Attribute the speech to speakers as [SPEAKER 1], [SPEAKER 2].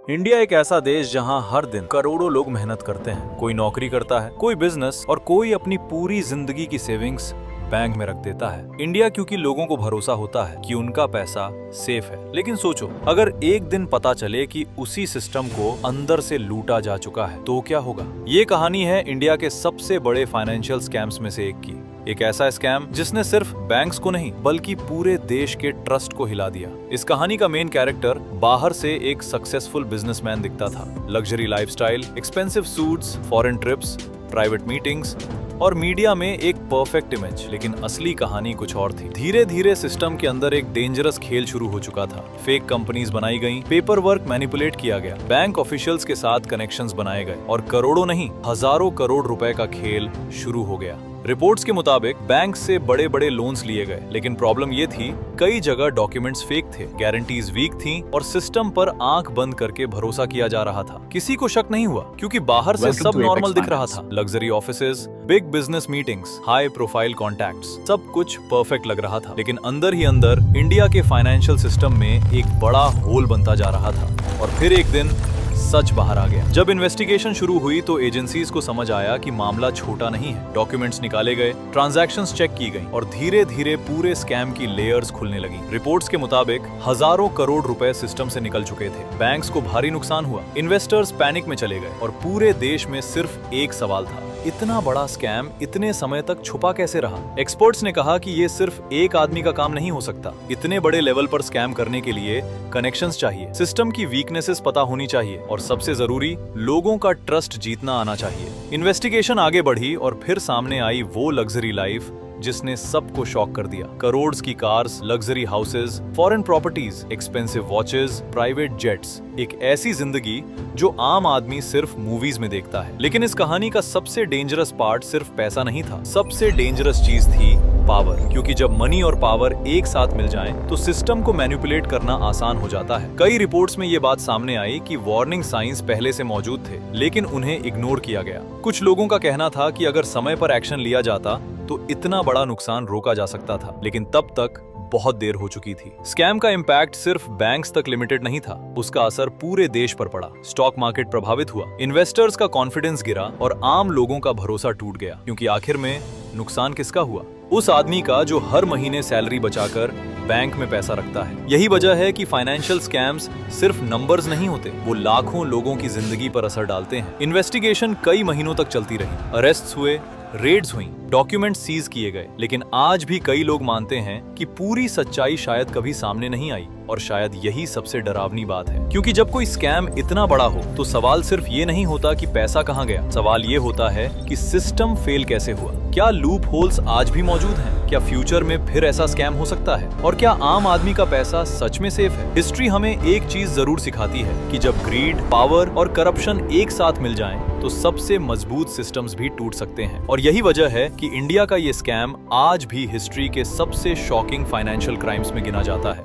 [SPEAKER 1] India एक ऐसा देश जहां हर दिन करोड़ों लोग मेहनत करते हैं। कोई नौकरी करता है, कोई बिजनेस और कोई अपनी पूरी जिंदगी की सेविंग्स बैंक में रख देता है। इंडिया क्योंकि लोगों को भरोसा होता है कि उनका पैसा सेफ है। लेकिन सोचो, अगर एक दिन पता चले कि उसी सिस्टम को अंदर से लूटा जा चुका है तो क्या होगा। ये कहानी है इंडिया के सबसे बड़े फाइनेंशियल स्कैम्स में से एक की। एक ऐसा स्कैम जिसने सिर्फ बैंक्स को नहीं बल्कि पूरे देश के ट्रस्ट को हिला दिया। इस कहानी का मेन कैरेक्टर बाहर से एक सक्सेसफुल बिजनेसमैन दिखता था। Luxury lifestyle, expensive suits, foreign trips, private meetings और मीडिया में एक परफेक्ट इमेज। लेकिन असली कहानी कुछ और थी। धीरे धीरे सिस्टम के अंदर एक डेंजरस खेल शुरू हो चुका था। फेक कंपनीज बनाई गईं, पेपर वर्क मैनिपुलेट किया गया, बैंक ऑफिशियल्स के साथ कनेक्शंस बनाए गए और करोड़ों नहीं हजारों करोड़ रुपए का खेल शुरू हो गया। रिपोर्ट्स के मुताबिक बैंक से बड़े बड़े लोन्स लिए गए, लेकिन प्रॉब्लम ये थी कई जगह डॉक्यूमेंट्स फेक थे, गारंटीज वीक थीं और सिस्टम पर आंख बंद करके भरोसा किया जा रहा था। किसी को शक नहीं हुआ क्योंकि बाहर से सब नॉर्मल दिख रहा था। Luxury offices, big business meetings, high profile contacts, सब कुछ परफेक्ट लग रहा था। लेकिन अंदर ही अंदर इंडिया के फाइनेंशियल सिस्टम में एक बड़ा होल बनता जा रहा था। और फिर एक दिन सच बाहर आ गया। जब इन्वेस्टिगेशन शुरू हुई तो एजेंसीज को समझ आया कि मामला छोटा नहीं है। डॉक्यूमेंट्स निकाले गए, ट्रांजैक्शंस चेक की गई और धीरे धीरे पूरे स्कैम की लेयर्स खुलने लगी। रिपोर्ट्स के मुताबिक हजारों करोड़ रुपए सिस्टम से निकल चुके थे। बैंक्स को भारी नुकसान हुआ, इन्वेस्टर्स पैनिक में चले गए और पूरे देश में सिर्फ एक सवाल था, इतना बड़ा स्कैम इतने समय तक छुपा कैसे रहा। एक्सपर्ट्स ने कहा कि ये सिर्फ एक आदमी का काम नहीं हो सकता। इतने बड़े लेवल पर स्कैम करने के लिए कनेक्शंस चाहिए, सिस्टम की वीकनेसेस पता होनी चाहिए और सबसे जरूरी लोगों का ट्रस्ट जीतना आना चाहिए। इन्वेस्टिगेशन आगे बढ़ी और फिर सामने आई वो लग्जरी लाइफ जिसने सबको शॉक कर दिया। करोड़ की cars, luxury houses, foreign properties, expensive watches, private jets, एक ऐसी जिंदगी जो आम आदमी सिर्फ मूवीज में देखता है। लेकिन इस कहानी का सबसे डेंजरस पार्ट सिर्फ पैसा नहीं था, सबसे डेंजरस चीज थी पावर। क्योंकि जब मनी और पावर एक साथ मिल जाएं, तो सिस्टम को मैनिपुलेट करना आसान हो जाता है। कई रिपोर्ट्स में ये बात सामने आई कि वार्निंग साइंस पहले से मौजूद थे, लेकिन उन्हें इग्नोर किया गया। कुछ लोगों का कहना था कि अगर समय पर एक्शन लिया जाता तो इतना बड़ा नुकसान रोका जा सकता था, लेकिन तब तक बहुत देर हो चुकी थी। स्कैम का इम्पैक्ट सिर्फ बैंक्स तक लिमिटेड नहीं था, उसका असर पूरे देश पर पड़ा। स्टॉक मार्केट प्रभावित हुआ, इन्वेस्टर्स का कॉन्फिडेंस गिरा और आम लोगों का भरोसा टूट गया। क्योंकि आखिर में नुकसान किसका हुआ? उस आदमी का जो हर महीने सैलरी बचाकर बैंक में पैसा रखता है। यही वजह है कि फाइनेंशियल स्कैम्स सिर्फ नंबर्स नहीं होते, वो लाखों लोगों की जिंदगी पर असर डालते हैं। इन्वेस्टिगेशन कई महीनों तक चलती रही, अरेस्ट्स हुए, रेड्स हुई, डॉक्यूमेंट सीज किए गए, लेकिन आज भी कई लोग मानते हैं कि पूरी सच्चाई शायद कभी सामने नहीं आई। और शायद यही सबसे डरावनी बात है, क्योंकि जब कोई स्कैम इतना बड़ा हो तो सवाल सिर्फ ये नहीं होता कि पैसा कहाँ गया, सवाल ये होता है कि सिस्टम फेल कैसे हुआ। क्या लूप होल्स आज भी मौजूद हैं? क्या फ्यूचर में फिर ऐसा स्कैम हो सकता है? और क्या आम आदमी का पैसा सच में सेफ है? हिस्ट्री हमें एक चीज जरूर सिखाती है कि जब ग्रीड, पावर और करप्शन एक साथ मिल जाएं, तो सबसे मजबूत सिस्टम्स भी टूट सकते हैं। और यही वजह है कि इंडिया का ये स्कैम आज भी हिस्ट्री के सबसे शॉकिंग फाइनेंशियल क्राइम्स में गिना जाता है।